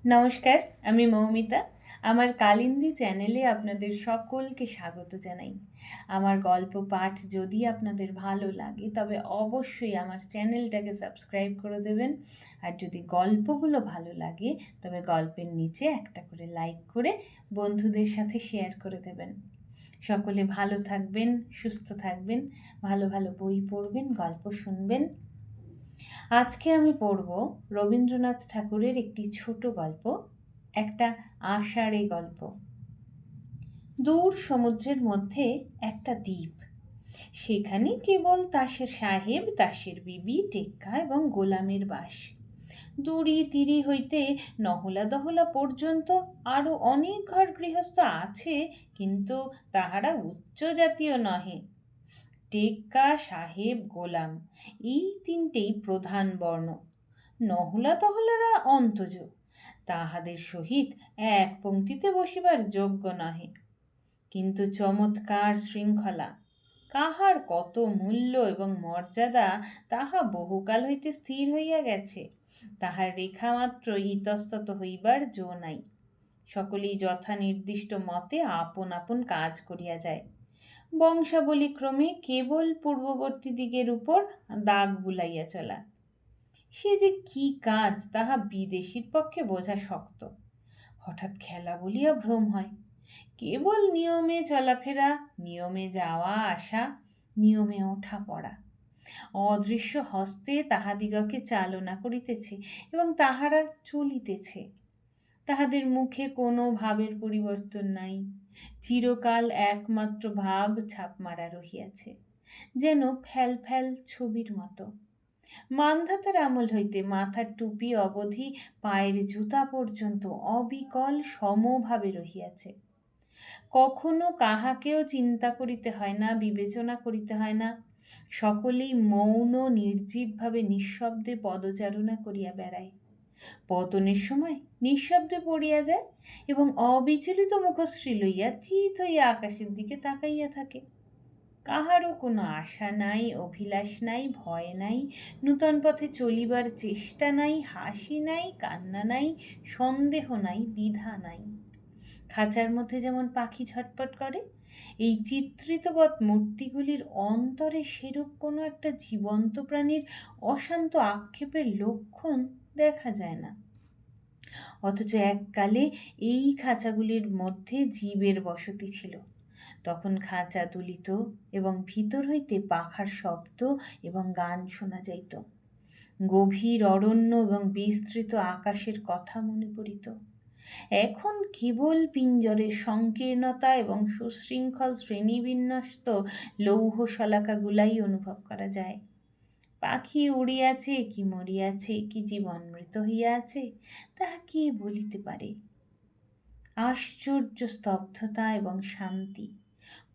নমস্কার, আমি মৌমিতা। আমার কালিন্দী চ্যানেলে আপনাদের সকলকে স্বাগত জানাই। আমার গল্প পাঠ যদি আপনাদের ভালো লাগে তবে অবশ্যই আমার চ্যানেলটাকে সাবস্ক্রাইব করে দেবেন। আর যদি গল্পগুলো ভালো লাগে তবে গল্পের নিচে একটা করে লাইক করে বন্ধুদের সাথে শেয়ার করে দেবেন। সকলে ভালো থাকবেন, সুস্থ থাকবেন, ভালো ভালো বই পড়বেন, গল্প শুনবেন। আজকে আমি পড়ব রবীন্দ্রনাথ ঠাকুরের একটি ছোট গল্প, একটা আষাঢ়ে গল্প। দূর সমুদ্রের মধ্যে একটা দ্বীপ, সেখানে কেবল তাসের সাহেব, তাসের বিবি, টেক্কা এবং গোলামের বাস। দূরি তীরি হইতে নহলা দহলা পর্যন্ত আরো অনেক ঘর গৃহস্থ আছে, কিন্তু তাহারা উচ্চ জাতীয় নহে। টেক্কা, সাহেব, গোলাম এই তিনটেই প্রধান বর্ণ। নহলা তহলারা অন্তজ, তাহাদের সহিত এক পংক্তিতে বসিবার যোগ্য নহে। কিন্তু চমৎকার শৃঙ্খলা, কাহার কত মূল্য এবং মর্যাদা তাহা বহুকাল হইতে স্থির হইয়া গেছে, তাহার রেখা মাত্র ইতস্তত হইবার জো নাই। সকলেই যথা নির্দিষ্ট মতে আপন আপন কাজ করিয়া যায়। বংশাবলী ক্রমে কেবল পূর্ববর্তী দিগের উপর দাগ বুলাইয়া চলা। সে যে কি কাজ তাহা বিদেশীর পক্ষে বোঝা শক্ত। হঠাৎ খেলা বলিয়া ভ্রম হয়। কেবল নিয়মে চলাফেরা, নিয়মে যাওয়া আসা, নিয়মে ওঠা পড়া। অদৃশ্য হস্তে তাহাদিগকে চালনা করিতেছে এবং তাহারা চলিতেছে। তাহাদের মুখে কোনো ভাবের পরিবর্তন নাই, চিরকাল একমাত্র ভাব ছাপ মারা রহিয়াছে, যেন ফ্যাল ফ্যাল ছবির মতো। মান্ধাতার আমল হইতে মাথার টুপি অবধি পায়ের জুতা পর্যন্ত অবিকল সমভাবে রহিয়াছে। কখনো কাহাকেও চিন্তা করিতে হয় না, বিবেচনা করিতে হয় না। সকলেই মৌন নির্জীবভাবে নিঃশব্দে পদচারণা করিয়া বেড়ায়। পতনের সময় নিঃশব্দে পড়িয়া যায় এবং অবিচলিত মুখশ্রী লইয়া চিত হইয়া আকাশের দিকে তাকাইয়া থাকে। কাহারও কোনো আশা নাই, অভিলাষ নাই, ভয় নাই, নূতন পথে চলিবার চেষ্টা নাই, হাসি নাই, কান্না নাই, সন্দেহ নাই, দ্বিধা নাই। খাঁচার মধ্যে যেমন পাখি ঝটপট করে, এই চিত্রিতবৎ মূর্তিগুলির অন্তরে সেরূপ কোনো একটা জীবন্ত প্রাণীর অশান্ত আক্ষেপের লক্ষণ দেখা যায় না। অথচ এককালে এই খাঁচাগুলির মধ্যে জীবের বসতি ছিল। তখন খাঁচা তুলিত এবং ভিতর হইতে পাখার শব্দ এবং গান শোনা যাইত। গভীর অরণ্য এবং বিস্তৃত আকাশের কথা মনে পড়িত। এখন কেবল পিঞ্জরের সংকীর্ণতা এবং সুশৃঙ্খল শ্রেণীবিন্যস্ত লৌহ শলাকাগুলাই অনুভব করা যায়। পাখি উড়িয়াছে কি মরিয়াছে, কি জীবন মৃত হইয়াছে, তাহা কে বলিতে পারে। আশ্চর্য স্তব্ধতা এবং শান্তি,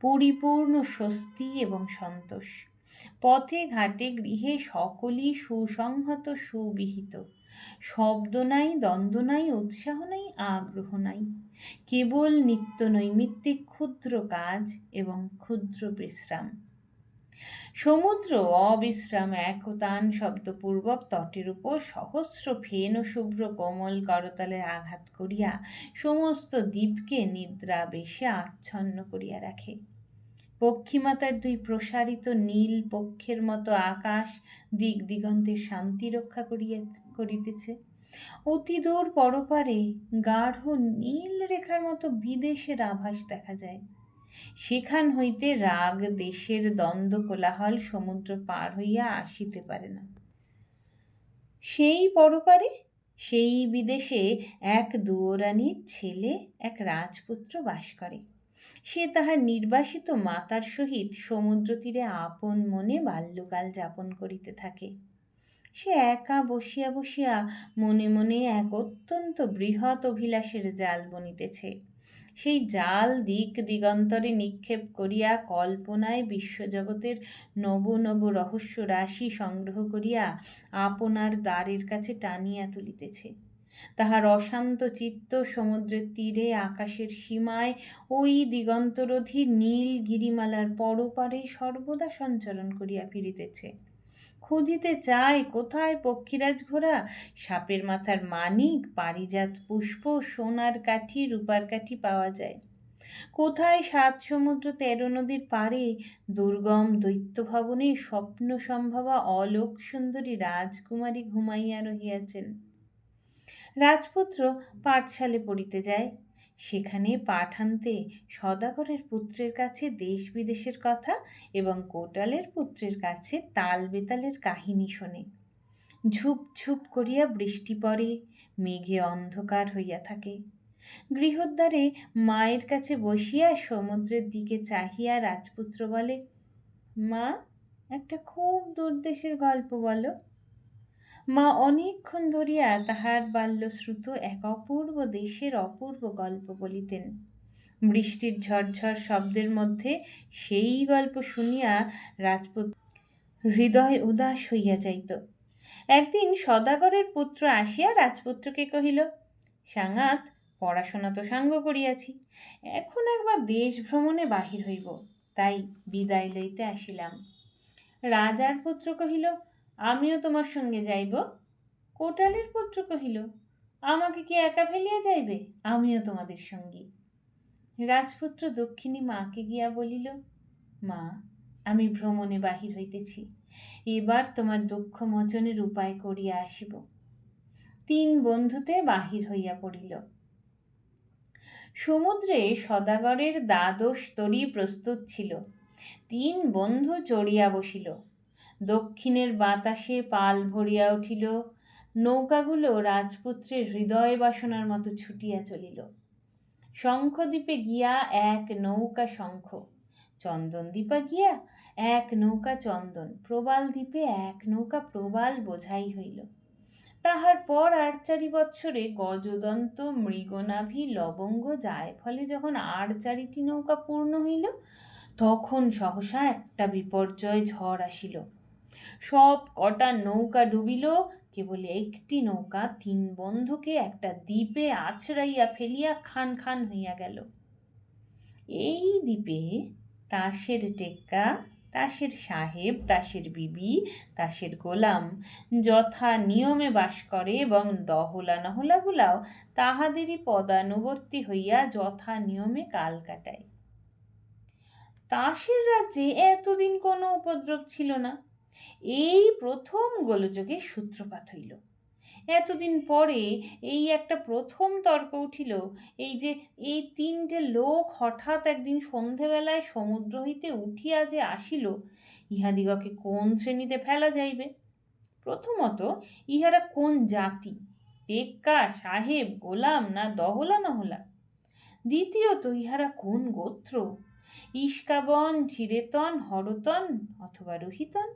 পরিপূর্ণ স্বস্তি এবং সন্তোষ। পথে ঘাটে গৃহে সকলই সুসংহত, সুবিহিত। শব্দ নাই, দ্বন্দ্ব নাই, উৎসাহ নাই, আগ্রহ নাই। কেবল নিত্য নৈমিত্তিক ক্ষুদ্র কাজ এবং ক্ষুদ্র বিশ্রাম। সমুদ্র অবিশ্রাম একতান শব্দপূর্বক তটের উপর সহস্র ফেন ও শুভ্র কোমল করতলে আঘাত করিয়া সমস্ত দ্বীপকে নিদ্রাবেশে আচ্ছন্ন করিয়া রাখে। পক্ষীমাতার দুই প্রসারিত নীল পক্ষের মতো আকাশ দিক দিগন্তের শান্তি রক্ষা করিতেছে। অতি দূর পরপারে গাঢ় নীল রেখার মতো বিদেশের আভাস দেখা যায়। সেখান হইতে রাগ দেশের দ্বন্দ্ব কোলাহল সমুদ্র পার হইয়া আসিতে পারে না। সেই পরপারে, সেই বিদেশে এক দুয়োরানীর ছেলে, এক রাজপুত্র বাস করে। সে তাহার নির্বাসিত মাতার সহিত সমুদ্র তীরে আপন মনে বাল্যকাল যাপন করিতে থাকে। সে একা বসিয়া বসিয়া মনে মনে এক অত্যন্ত বৃহৎ অভিলাষের জাল বুনিতেছে। সেই জাল দিক দিগন্তরে নিক্ষেপ করিয়া কল্পনায় বিশ্বজগতের নব নব রহস্য রাশি সংগ্রহ করিয়া আপনার দ্বারের কাছে টানিয়া তুলিতেছে। তাহার অশান্ত চিত্ত সমুদ্রের তীরে আকাশের সীমায় ওই দিগন্তরোধী নীল গিরিমালার পরপারে সর্বদা সঞ্চরণ করিয়া ফিরিতেছে। খুঁজিতে চায় কোথায় পক্ষীরাজ ঘোড়া, সাপের মাথার মানিক, পারিজাত পুষ্প, সোনার কাঠি, রূপার কাঠি পাওয়া যায়। কোথায় ৭ সমুদ্র ১৩ নদীর পাড়ে দুর্গম দৈত্য ভবনে স্বপ্ন সম্ভবা অলোক সুন্দরী রাজকুমারী ঘুমাইয়া রহিয়াছেন। রাজপুত্র পাঠশালে পড়িতে যায়, সেখানে পাঠ আনতে সদাগরের পুত্রের কাছে দেশ বিদেশের কথা এবং কোটালের পুত্রের কাছে তাল বেতালের কাহিনী শোনে। ঝুপ ঝুপ করিয়া বৃষ্টি পড়ে, মেঘে অন্ধকার হইয়া থাকে। গৃহদ্বারে মায়ের কাছে বসিয়া সমুদ্রের দিকে চাহিয়া রাজপুত্র বলে, মা, একটা খুব দূরদেশের গল্প বলো। মা অনেকক্ষণ ধরিয়া তাহার বাল্যশ্রুত এক অপূর্ব দেশের অপূর্ব গল্প বলিতেন। বৃষ্টির ঝরঝর শব্দের মধ্যে সেই গল্প শুনিয়া রাজপুত্র হৃদয় উদাস হইয়া যাইত। একদিন সদাগরের পুত্র আসিয়া রাজপুত্রকে কহিল, সাঙাত, পড়াশোনা তো সাঙ্গ করিয়াছি, এখন একবার দেশ ভ্রমণে বাহির হইব, তাই বিদায় লইতে আসিলাম। রাজার পুত্র কহিল, আমিও তোমার সঙ্গে যাইব। কোটালের পুত্র কহিল, আমাকে কি একা ফেলিয়া যাইবে? আমিও তোমাদের সঙ্গী। রাজপুত্র দক্ষিণী মাকে গিয়া বলিল, মা, আমি ভ্রমণে বাহির হইতেছি, এবার তোমার দুঃখ মোচনের উপায় করিয়া আসিব। ৩ বন্ধুতে বাহির হইয়া পড়িল। সমুদ্রে সদাগরের দ্বাদশ তরী প্রস্তুত ছিল। ৩ বন্ধু চড়িয়া বসিল। দক্ষিণের বাতাসে পাল ভরিয়া উঠিল। নৌকাগুলো রাজপুত্রের হৃদয় বাসনার মতো ছুটিয়া চলিল। শঙ্খদ্বীপে গিয়া এক নৌকা শঙ্খ, চন্দনদ্বীপে গিয়া এক নৌকা চন্দন, প্রবাল দ্বীপে এক নৌকা প্রবাল বোঝাই হইল। তাহার পর ৪ বৎসরে গজদন্ত, মৃগনাভি, লবঙ্গ, জায়ফলে যখন ৪টি নৌকা পূর্ণ হইল, তখন সহসা একটা বিপর্যয় ঝড় আসিল। সব কটা নৌকা ডুবিল, কেবল একটি নৌকা ৩ বন্ধুকে একটা দ্বীপে আছড়াইয়া ফেলিয়া খান খান হইয়া গেল। এই দ্বীপে তাসের টেক্কা, তাসের সাহেব, তাসের বিবি, তাসের গোলাম যথা নিয়মে বাস করে এবং দহলা নহলাগুলাও তাহাদেরই পদানুবর্তী হইয়া যথা নিয়মে কাল কাটায়। তাসের রাজ্যে এতদিন কোনো উপদ্রব ছিল না। এই প্রথম গোলযোগের সূত্রপাত হইল। এতদিন পরে এই একটা প্রথম তর্ক উঠিল, এই যে এই ৩টে লোক হঠাৎ একদিন সন্ধেবেলায় সমুদ্র হইতে উঠিয়া যে আসিল, ইহাদিগকে কোন শ্রেণীতে ফেলা যাইবে? প্রথমত, ইহারা কোন জাতি, টেক্কা, সাহেব, গোলাম না দহলা নহলা? দ্বিতীয়ত, ইহারা কোন গোত্র, ইস্কাবন, চিরেতন, হরতন অথবা রোহিতন?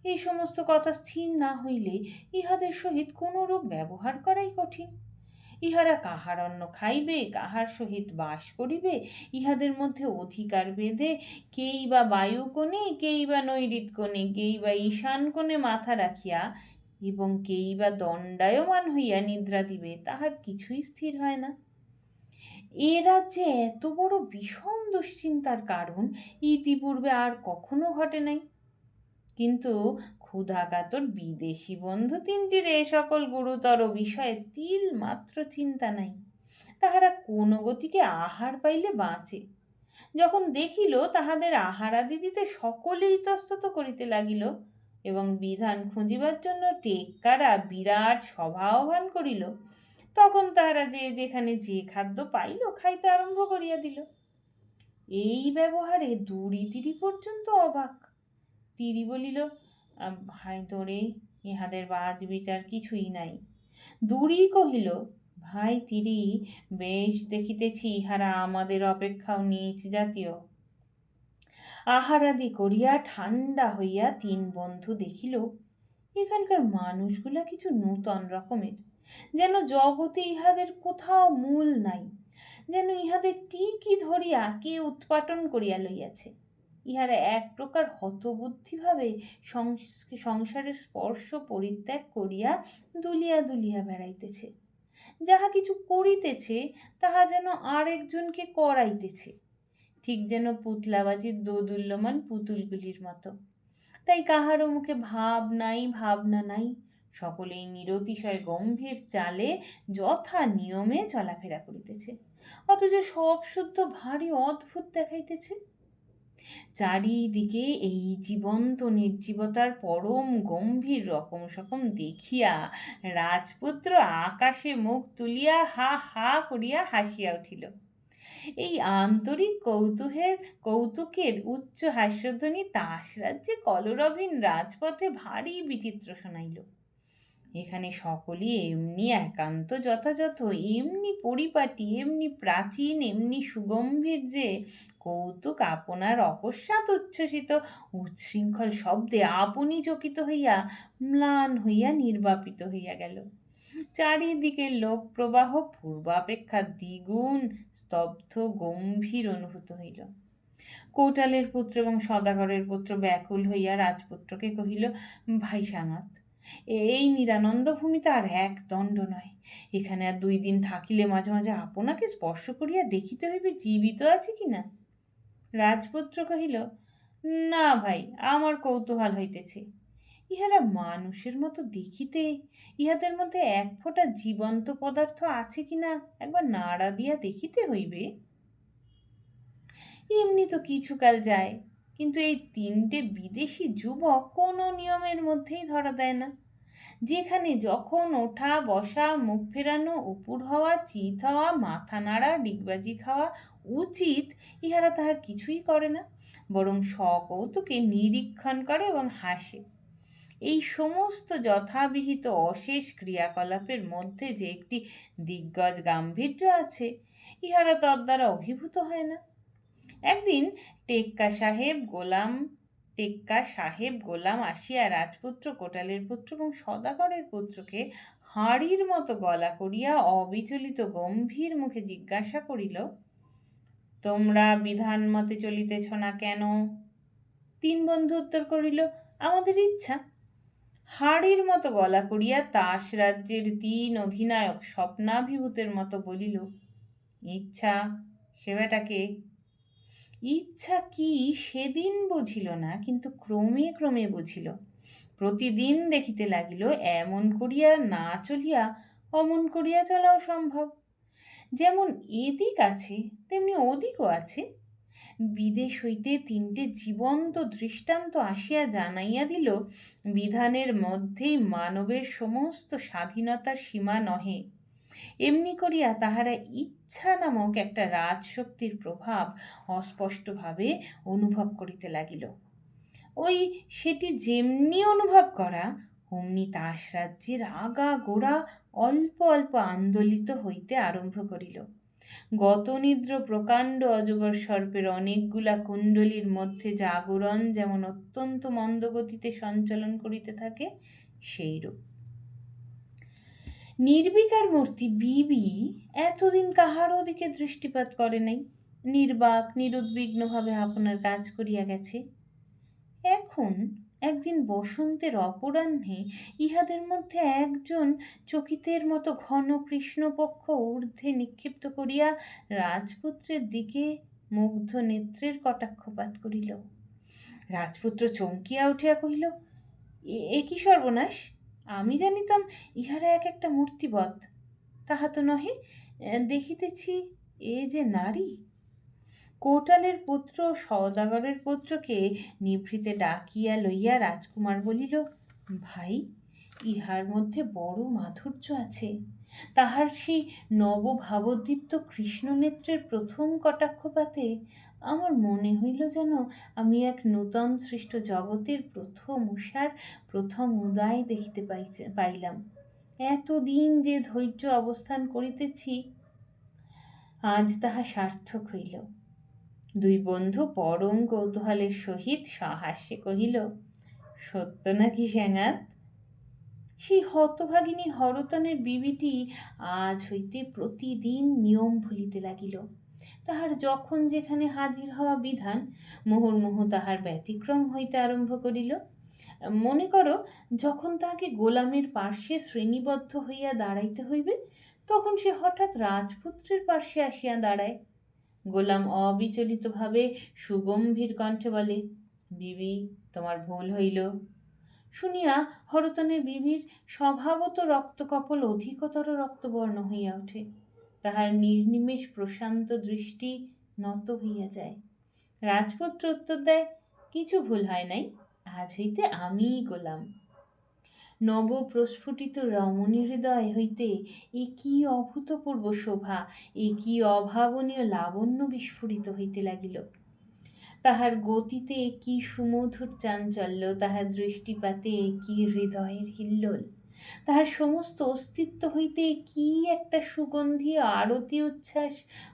এই সমস্ত কথা স্থির না হইলে ইহাদের সহিত কোনরূপ ব্যবহার করাই কঠিন। ইহারা কাহার অন্ন খাইবে, কাহার সহিত বাস করিবে, ইহাদের মধ্যে অধিকার ভেদে কেই বা বায়ু কোণে, কেই বা নৈঋত কোণে, কেই বা ঈশান কোণে মাথা রাখিয়া এবং কেই বা দণ্ডায়মান হইয়া নিদ্রা দিবে, তাহার কিছুই স্থির হয় না। এ রাজ্যে এত বড় বিষম দুশ্চিন্তার কারণ ইতিপূর্বে আর কখনো ঘটে নাই। কিন্তু ক্ষুধাকাতর বিদেশি বন্ধু ৩টির এ সকল গুরুতর বিষয়ে তিল মাত্র চিন্তা নাই। তাহারা কোন গতিকে আহার পাইলে বাঁচে। যখন দেখিল তাহাদের আহারাদি দিতে সকলে ইতস্তত করিতে লাগিল এবং বিধান খুঁজিবার জন্য টেক্কারা বিরাট সভা আহ্বান করিল, তখন তাহারা যে যেখানে যে খাদ্য পাইল খাইতে আরম্ভ করিয়া দিল। এই ব্যবহারে দুরি তিরি পর্যন্ত অবাক। তিরি বলিল, ভাই তোরে, ইহাদের বাজ বিচার কিছুই নাই। দুরি কহিল, ভাই তিরি, বেশ দেখিতেছি ইহারা আমাদের অপেক্ষাও নীচ জাতীয়। আহারাদি করিয়া ঠান্ডা হইয়া ৩ বন্ধু দেখিল এখানকার মানুষগুলা কিছু নূতন রকমের, যেন জগতে ইহাদের কোথাও মূল নাই, যেন ইহাদের টিকি ধরিয়া কে উৎপাটন করিয়া লইয়াছে। ইহারা এক প্রকার হতবুদ্ধি ভাবে সংসারের স্পর্শ পরিত্যাগ করিয়া দুলিয়া দুলিয়া বেড়াইতেছে। যাহা কিছু করিতেছে তাহা যেন আর একজনকে করাইতেছে, ঠিক যেন পুতলাবাজির দোদুল্যমান পুতুলগুলির মতো। তাই কাহারও মুখে ভাব নাই, ভাবনা নাই। সকলেই নিরতিশয় গম্ভীর চালে যথা নিয়মে চলাফেরা করিতেছে, অথচ সব শুদ্ধ ভারী অদ্ভুত দেখাইতেছে। চারিদিকে এই জীবন্ত নির্জীবতার পরম গম্ভীর রকম সকম দেখিয়া রাজপুত্র আকাশে মুখ তুলিয়া হা হা করিয়া হাসিয়া উঠিল। এই আন্তরিক কৌতুকের উচ্চ হাস্যধ্বনি তাসরাজ্যে কলরবহীন রাজপথে ভারী বিচিত্র শোনাইল। এখানে সকলেই এমনি একান্ত যথাযথ, এমনি পরিপাটি, এমনি প্রাচীন, এমনি সুগম্ভীর যে কৌতুক আপনার অকস্মাৎ উচ্ছ্বসিত উচ্ছৃঙ্খল শব্দে আপনি চকিত হইয়া ম্লান হইয়া নির্বাপিত হইয়া গেল। চারিদিকে লোক প্রবাহ পূর্বাপেক্ষা দ্বিগুণ স্তব্ধ গম্ভীর অনুভূত হইল। কৌটালের পুত্র এবং সদাগরের পুত্র ব্যাকুল হইয়া রাজপুত্রকে কহিল, ভাই সাঙাত, এই নিরানন্দ ভূমিতে আর এক দণ্ড নয়। এখানে আর 2 দিন থাকিলে মাঝে মাঝে আপনাকে স্পর্শ করিয়া দেখিতে হইবে জীবিত আছে কিনা। রাজপুত্র কহিল, না ভাই, আমার কৌতূহল হইতেছে। ইহারা মানুষের মতো দেখিতে, ইহাদের মধ্যে এক ফোঁটা জীবন্ত পদার্থ আছে কিনা একবার নাড়া দিয়া দেখিতে হইবে। এমনি তো কিছুকাল যায়, কিন্তু এই 3টে বিদেশি যুবক কোনো নিয়মের মধ্যেই ধরা দেয় না। যেখানে যখন ওঠা বসা, মুখ ফেরানো, উপুড় হওয়া, চিত হওয়া, মাথা নাড়া, ডিগবাজি খাওয়া উচিত, ইহারা তাহার কিছুই করে না, বরং সকৌতুকে নিরীক্ষণ করে এবং হাসে। এই সমস্ত যথাবিহিত অশেষ ক্রিয়াকলাপের মধ্যে যে একটি দিগ্গজ গাম্ভীর্য আছে, ইহারা তদ্দ্বারা অভিভূত হয় না। একদিন টেক্কা সাহেব গোলাম আসিয়া রাজপুত্র, কোটালের পুত্র এবং সদাগরের পুত্রকে হাড়ির মতো গলা করিয়া অবিচলিত গম্ভীর মুখে জিজ্ঞাসা করিল, তোমরা বিধান মতে চলিতেছ না কেন? 3 বন্ধু উত্তর করিল, আমাদের ইচ্ছা। হাড়ির মতো গলা করিয়া তাসরাজ্যের 3 অধিনায়ক স্বপ্নাভিভূতের মতো বলিল, ইচ্ছা? সে বেটাকে? ইচ্ছা কি সেদিন বুঝিল না, কিন্তু ক্রমে ক্রমে বুঝিল। প্রতিদিন দেখিতে লাগিল এমন করিয়া না চলিয়া অমন করিয়া চলাও সম্ভব। যেমন এদিক আছে তেমনি ওদিকও আছে। বিদেশ হইতে 3টে জীবন্ত দৃষ্টান্ত আসিয়া জানাইয়া দিল, বিধানের মধ্যেই মানবের সমস্ত স্বাধীনতার সীমা নহে। এমনি করিয়া তাহারা ইচ্ছা নামক একটা রাজশক্তির প্রভাব অস্পষ্টভাবে অনুভব করিতে লাগিল। ওই সেটি যেমনি অনুভব করা, অমনি তাসরাজ্যের আগা গোড়া অল্প অল্প আন্দোলিত হইতে আরম্ভ করিল। গতনিদ্র প্রকাণ্ড অজগর সর্পের অনেকগুলা কুণ্ডলীর মধ্যে জাগরণ যেমন অত্যন্ত মন্দগতিতে সঞ্চালন করিতে থাকে, সেইরূপ। নির্বিকার মূর্তি বিবি এতদিন কাহারও দিকে দৃষ্টিপাত করে নাই, নির্বাক নিরুদ্বিগ্নভাবে আপনার কাজ করিয়া গেছে। এখন একদিন বসন্তের অপরাহ্নে ইহাদের মধ্যে একজন চকিতের মতো ঘন কৃষ্ণপক্ষ ঊর্ধ্বে নিক্ষিপ্ত করিয়া রাজপুত্রের দিকে মুগ্ধ নেত্রের কটাক্ষপাত করিল। রাজপুত্র চমকিয়া উঠিয়া কহিল, এ কি সর্বনাশ! আমি জানিতাম ইহারা এক একটা মূর্তিবৎ, তাহা তো নহে। দেখিতেছি এ যে নারী। কোটালের পুত্র সওদাগরের পুত্রকে নিভৃতে ডাকিয়া লইয়া রাজকুমার বলিল, ভাই, ইহার মধ্যে বড় মাধুর্য আছে। তাহার সেই নবভাবোদ্দীপ্ত কৃষ্ণনেত্রের প্রথম কটাক্ষপাতে আমার মনে হইল যেন আমি এক নূতন সৃষ্ট জগতের প্রথম উষার প্রথম উদয় দেখিতে পাইলাম। এতদিন যে ধৈর্য অবস্থান করিতেছি, আজ তাহা সার্থক হইল। 2 বন্ধু পরম কৌতূহলের সহিত সহাস্যে কহিল, সত্য নাকি সেনাত? সেই হতভাগিনী হরতনের বিবিটি আজ হইতে প্রতিদিন নিয়ম ভুলিতে লাগিল। তাহার যখন যেখানে হাজির হওয়া বিধান, মুহুর্মুহু তাহার ব্যতিক্রম হইতে আরম্ভ করিল। মনে করো, যখন তাহাকে গোলামের পার্শ্বে শ্রেণীবদ্ধ হইয়া দাঁড়াইতে হইবে, তখন সে হঠাৎ রাজপুত্রের পার্শ্বে আসিয়া দাঁড়ায়। গোলাম অবিচলিতভাবে সুগম্ভীর কণ্ঠে বলে, বিবি, তোমার ভুল হইল। শুনিয়া হরতনের বিবির স্বভাবত রক্তকপল অধিকতর রক্তবর্ণ হইয়া ওঠে, তাহার নির্নিমেষ প্রশান্ত দৃষ্টি নত হইয়া যায়। রাজপুত্র উত্তর দেয়, কিছু ভুল হয় নাই, আজ হইতে আমিই গোলাম। নব প্রস্ফুটিত রমণী হৃদয় হইতে এ কি অভূতপূর্ব শোভা, এ কি অভাবনীয় লাবণ্য বিস্ফুরিত হইতে লাগিল। তাহার গতিতে কি সুমধুর চাঞ্চল্য, তাহার দৃষ্টিপাতে কি হৃদয়ের হিল্লোল, তাহার সমস্ত অস্তিত্ব হইতে কি একটা সুগন্ধি আরতি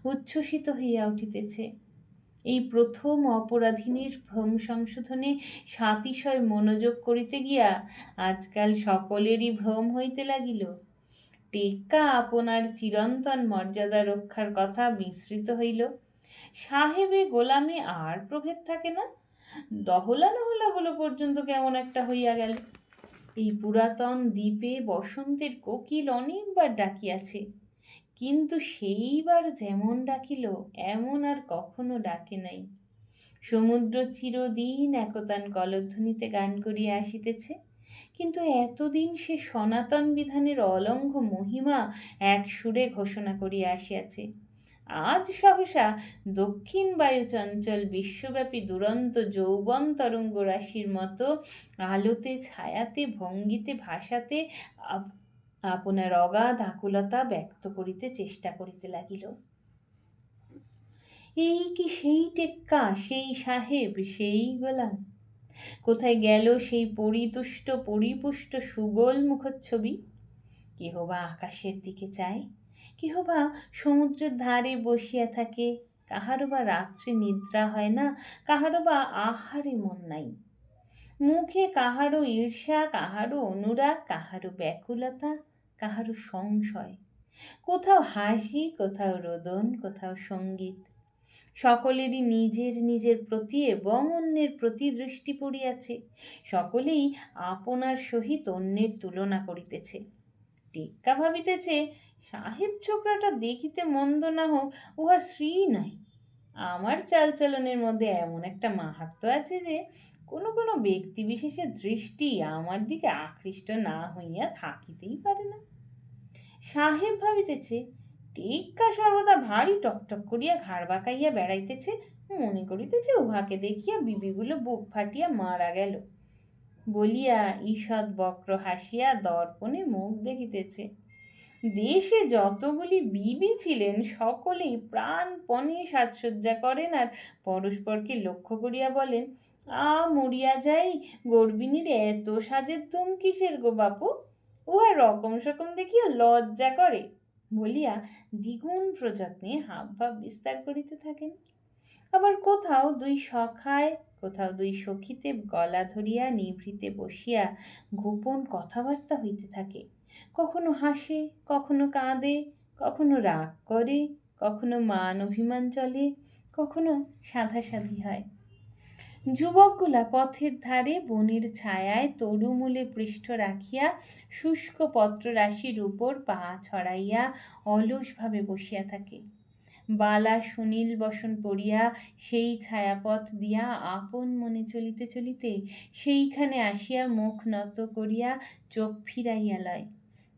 উচ্ছ্বসিত হইয়া উঠিতেছে। এই প্রথম অপরাধিনীর ভ্রম সংশোধনে সাতিশয় মনোযোগ করিতে গিয়া আজকাল সকলেরই ভ্রম হইতে লাগিল। টেক্কা আপনার চিরন্তন মর্যাদা রক্ষার কথা বিস্মৃত হইল। সাহেবে গোলামে আর প্রভেদ থাকে না, দহলা নহলাগুলো পর্যন্ত কেমন একটা হইয়া গেল। এই পুরাতন দ্বীপে বসন্তের কোকিল অনেকবার ডাকিয়াছে, কিন্তু সেইবার যেমন ডাকিল এমন আর কখনো ডাকে নাই। সমুদ্র চিরদিন একতান কলধ্বনিতে গান করিয়া আসিতেছে, কিন্তু এতদিন সে সনাতন বিধানের অলঙ্ঘ মহিমা এক সুরে ঘোষণা করিয়া আসিয়াছে। আজ সহসা দক্ষিণ বায়ু চঞ্চল বিশ্বব্যাপী দুরন্ত যৌবন তরঙ্গ রাশির মতো আলোতে ছায়াতে ভঙ্গিতে ভাষাতে আপনার অগাধ আকুলতা ব্যক্ত করিতে চেষ্টা করিতে লাগিল। এই কি সেই টেক্কা, সেই সাহেব, সেই গোলাম? কোথায় গেল সেই পরিতুষ্ট পরিপুষ্ট সুগোল মুখচ্ছবি? কেহ বা আকাশের দিকে চায়, কেহ বা সমুদ্রের ধারে বসিয়া থাকে, কাহারও বা রাত্রে নিদ্রা হয় না, কাহারও বা আহারে মন নাই। মুখে কাহারও ঈর্ষা, কাহারও অনুরাগ, কাহারও ব্যাকুলতা, কাহারও সংশয়, কোথাও হাসি, কোথাও রোদন, কোথাও সঙ্গীত। সকলেরই নিজের নিজের প্রতি এবং অন্যের প্রতি দৃষ্টি পড়িয়াছে, সকলেই আপনার সহিত অন্যের তুলনা করিতেছে। টেক্কা ভাবিতেছে, সাহেব ছোকরাটা দেখিতে মন্দ না হোক, উহার স্ত্রী নাই। আমার চালচলনের মধ্যে এমন একটা মাহাত্ম্য আছে যে কোনো কোনো ব্যক্তি বিশেষের দৃষ্টি আমার দিকে আকৃষ্ট না হইয়া থাকিতেই পারে না। সাহেব ভাবিতেছে, টেক্কা সর্বদা ভারী টকটক করিয়া ঘাড় বাঁকাইয়া বেড়াইতেছে, মনে করিতেছে উহাকে দেখিয়া বিবিগুলো বুক ফাটিয়া মারা গেল বলিয়া ঈষৎ বক্র হাসিয়া দর্পণে মুখ দেখিতেছে। দেশে যতগুলি বিবি ছিলেন সকলেই প্রাণপণে সাজসজ্জা করেন আর পরস্পরকে লক্ষ্য করিয়া বলেন, মরিয়া যাই, গর্বিণীর এত সাজের ধুম কিসের গো বাপু, উহার রকম সকম দেখিয়া লজ্জা করে বলিয়া দ্বিগুণ প্রযত্নে হাবভাব বিস্তার করিতে থাকেন। আবার কোথাও দুই সখায়, কোথাও দুই সখীতে গলা ধরিয়া নিভৃতে বসিয়া গোপন কথাবার্তা হইতে থাকে। কখনো হাসে, কখনো কাঁদে, কখনো রাগ করে, কখনো মান অভিমান চলে, কখনো সাধাসাধি হয়। যুবকগুলা পথের ধারে বনের ছায়ায় তরুমূলে পৃষ্ঠ রাখিয়া শুষ্ক পত্ররাশির উপর পা ছড়াইয়া অলসভাবে বসিয়া থাকে। বালা সুনীল বসন পড়িয়া সেই ছায়াপথ দিয়া আপন মনে চলিতে চলিতে সেইখানে আসিয়া মুখ নত করিয়া চোখ ফিরাইয়া লয়,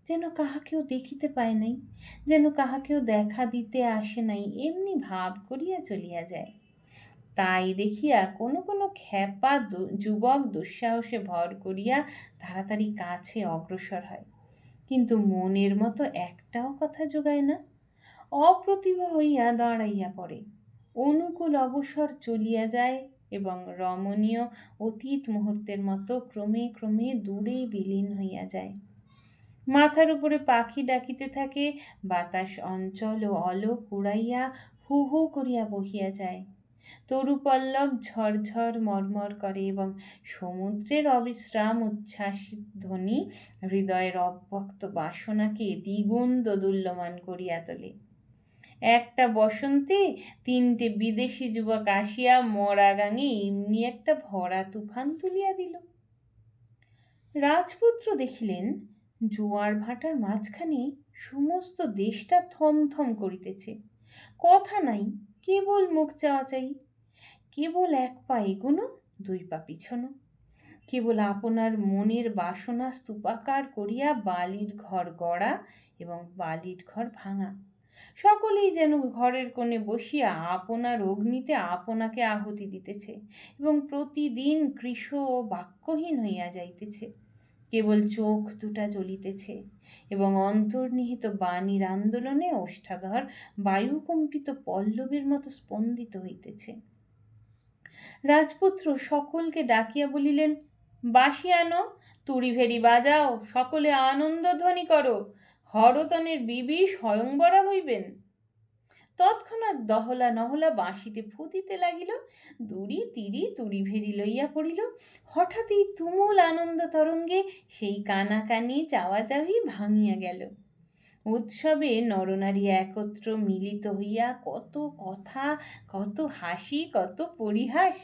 যেন কাহাকেও দেখিতে পায় নাই, যেন কাহাকেও দেখা দিতে আসে নাই, এমনি ভাব করিয়া চলিয়া যায়। তাই দেখিয়া কোনো কোনো খ্যাপা যুবক দুঃসাহসে ভর করিয়া তাড়াতাড়ি কাছে অগ্রসর হয়, কিন্তু মনের মতো একটাও কথা জোগায় না, অপ্রতিভ হইয়া দাঁড়াইয়া পড়ে। অনুকূল অবসর চলিয়া যায় এবং রমণীয় অতীত মুহূর্তের মতো ক্রমে ক্রমে দূরে বিলীন হইয়া যায়। মাথার উপরে পাখি ডাকিতে থাকে, বাতাস অঞ্চল ও অলোক উড়াইয়া হু হু করিয়া বহিয়া যায়। তরুপল্লব ঝরঝর মর্মর করে এবং সমুদ্রের অবিশ্রাম উচ্ছ্বাসিত ধ্বনি হৃদয়ের অব্যক্ত বাসনাকে দ্বিগুণ দোদুল্যমান করিয়া তোলে। একটা বসন্তে 3টে বিদেশি যুবক আসিয়া মরা গাঙে এমনি একটা ভরা তুফান তুলিয়া দিল। রাজপুত্র দেখিলেন জোয়ার ভাটার মাঝখানে সমস্ত দেশটা থমথম করিতেছে, কথা নাই, কেবল মুখ চাওয়াচাই, কেবল এক পা এগোনো, দুই পা পিছনো, কেবল আপনার মনের বাসনা স্তূপাকার করিয়া বালির ঘর গড়া এবং বালির ঘর ভাঙা। সকলেই যেন ঘরের কোণে বসিয়া আপনার অগ্নিতে আপনাকে আহুতি দিতেছে এবং প্রতিদিন কৃশ ও বাক্যহীন হইয়া যাইতেছে। কেবল চোখ দুটা জ্বলিতেছে এবং অন্তর্নিহিত বাণীর আন্দোলনে ওষ্ঠাধর বায়ুকম্পিত পল্লবের মতো স্পন্দিত হইতেছে। রাজপুত্র সকলকে ডাকিয়া বলিলেন, বাঁশি আনো, তুড়িভেড়ি বাজাও, সকলে আনন্দধ্বনি করো, হরতনের বিবি স্বয়ংবরা হইবেন। তৎক্ষণাৎ দহলা নহলা বাঁশিতে ফুটিতে লাগিল, দুরি তিরি তুড়িভেড়ি লইয়া পড়িল। হঠাৎই তুমুল আনন্দ তরঙ্গে সেই কানাকানি চাওয়াচাওয়ি ভাঙিয়া গেল। উৎসবে নরনারী একত্র মিলিত হইয়া কত কথা, কত হাসি, কত পরিহাস,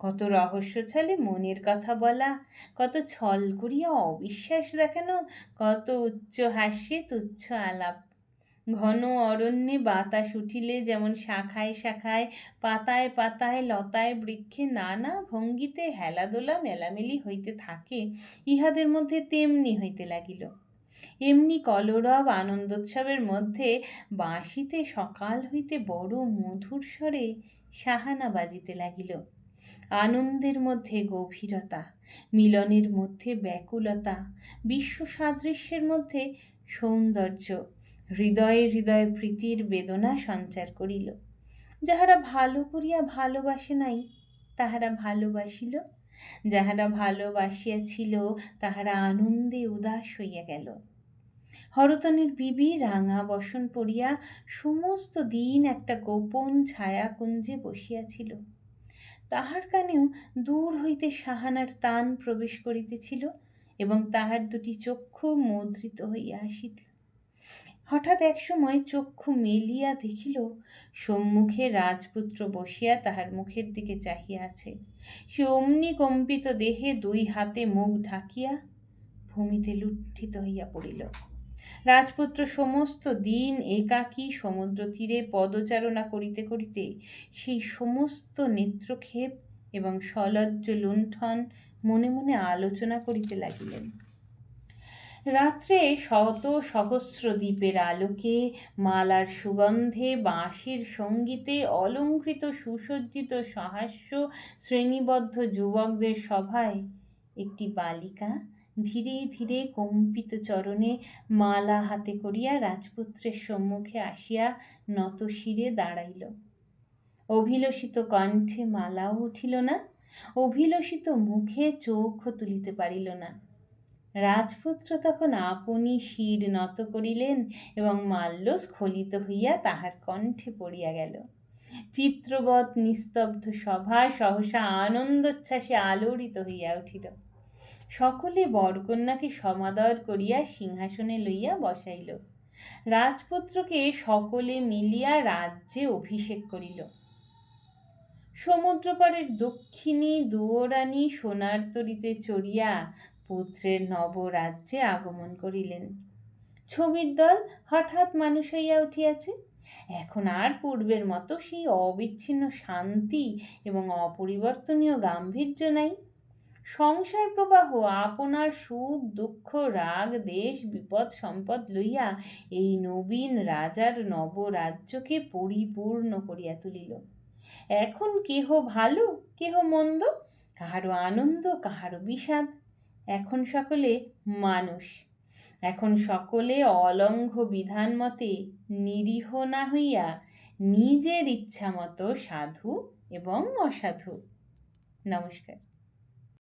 কত রহস্য ছলে মনের কথা বলা, কত ছল করিয়া অবিশ্বাস দেখানো, কত উচ্চ হাস্যে তুচ্ছ আলাপ। ঘন অরণ্যে বাতাস উঠিলে যেমন শাখায় শাখায়, পাতায় পাতায়, লতায় বৃক্ষে নানা ভঙ্গিতে হেলাদোলা মেলামেলি হইতে থাকে, ইহাদের মধ্যে তেমনি হইতে লাগিল। এমনি কলরব আনন্দোৎসবের মধ্যে বাঁশিতে সকাল হইতে বড় মধুর স্বরে সাহানা বাজিতে লাগিল। আনন্দের মধ্যে গভীরতা, মিলনের মধ্যে ব্যাকুলতা, বিশ্ব সাদৃশ্যের মধ্যে সৌন্দর্য, হৃদয়ে হৃদয়ে প্রীতির বেদনা সঞ্চার করিল। যাহারা ভালো করিয়া ভালোবাসে নাই তাহারা ভালোবাসিল, যাহারা ভালোবাসিয়াছিল তাহারা আনন্দে উদাস হইয়া গেল। হরতনের বিবি রাঙা বসন পরিয়া সমস্ত দিন একটা গোপন ছায়াকুঞ্জে বসিয়াছিল। তাহার কানেও দূর হইতে সাহানার তান প্রবেশ করিতেছিল এবং তাহার দুটি চক্ষু মুদ্রিত হইয়া আসিত। হঠাৎ এক সময় চক্ষু মেলিয়া দেখিল সম্মুখে রাজপুত্র বসিয়া তাহার মুখের দিকে চাহিয়া আছে। সে অমনি কম্পিত দেহে দুই হাতে মুখ ঢাকিয়া ভূমিতে লুণ্ঠিত হইয়া পড়িল। রাজপুত্র সমস্ত দিন একাকী সমুদ্র তীরে পদচারণা করিতে করিতে সেই সমস্ত নেত্রক্ষেপ এবং সলজ্জ লুণ্ঠন মনে মনে আলোচনা করিতে লাগিলেন। রাত্রে শত সহস্র দীপের আলোকে, মালার সুগন্ধে, বাঁশির সঙ্গীতে অলঙ্কৃত সুসজ্জিত সহাস্য শ্রেণীবদ্ধ যুবকদের সভায় একটি বালিকা ধীরে ধীরে কম্পিত চরণে মালা হাতে করিয়া রাজপুত্রের সম্মুখে আসিয়া নত শিরে দাঁড়াইল। অভিলষিত কণ্ঠে মালাও উঠিল না, অভিলষিত মুখে চোখও তুলিতে পারিল না। রাজপুত্র তখন আপনি শির নত করিলেন এবং মাল্য স্খলিত হইয়া তাহার কণ্ঠে পড়িয়া গেল। চিত্রবৎ নিস্তব্ধ সভা সহসা আনন্দোচ্ছ্বাসে আলোড়িত হইয়া উঠিল। সকলে বরকন্যাকে সমাদর করিয়া সিংহাসনে লইয়া বসাইল। রাজপুত্রকে সকলে মিলিয়া রাজ্যে অভিষেক করিল। সমুদ্রপাড়ের দক্ষিণী দুয়োরানী সোনার তরীতে চড়িয়া পুত্রের নবরাজ্যে আগমন করিলেন। ছবির দল হঠাৎ মানুষ হইয়া উঠিয়াছে। এখন আর পূর্বের মতো সেই অবিচ্ছিন্ন শান্তি এবং অপরিবর্তনীয় গাম্ভীর্য নাই। সংসার প্রবাহ আপনার সুখ দুঃখ রাগ দেশ বিপদ সম্পদ লইয়া এই নবীন রাজার নবরাজ্যকে পরিপূর্ণ করিয়া তুলিল। এখন কেহ ভালো কেহ মন্দ, কাহারও আনন্দ কাহারও বিষাদ। এখন সকলে মানুষ, এখন সকলে অলঙ্ঘ বিধান মতে নিরীহ না হইয়া নিজের ইচ্ছা মতো সাধু এবং অসাধু। নমস্কার।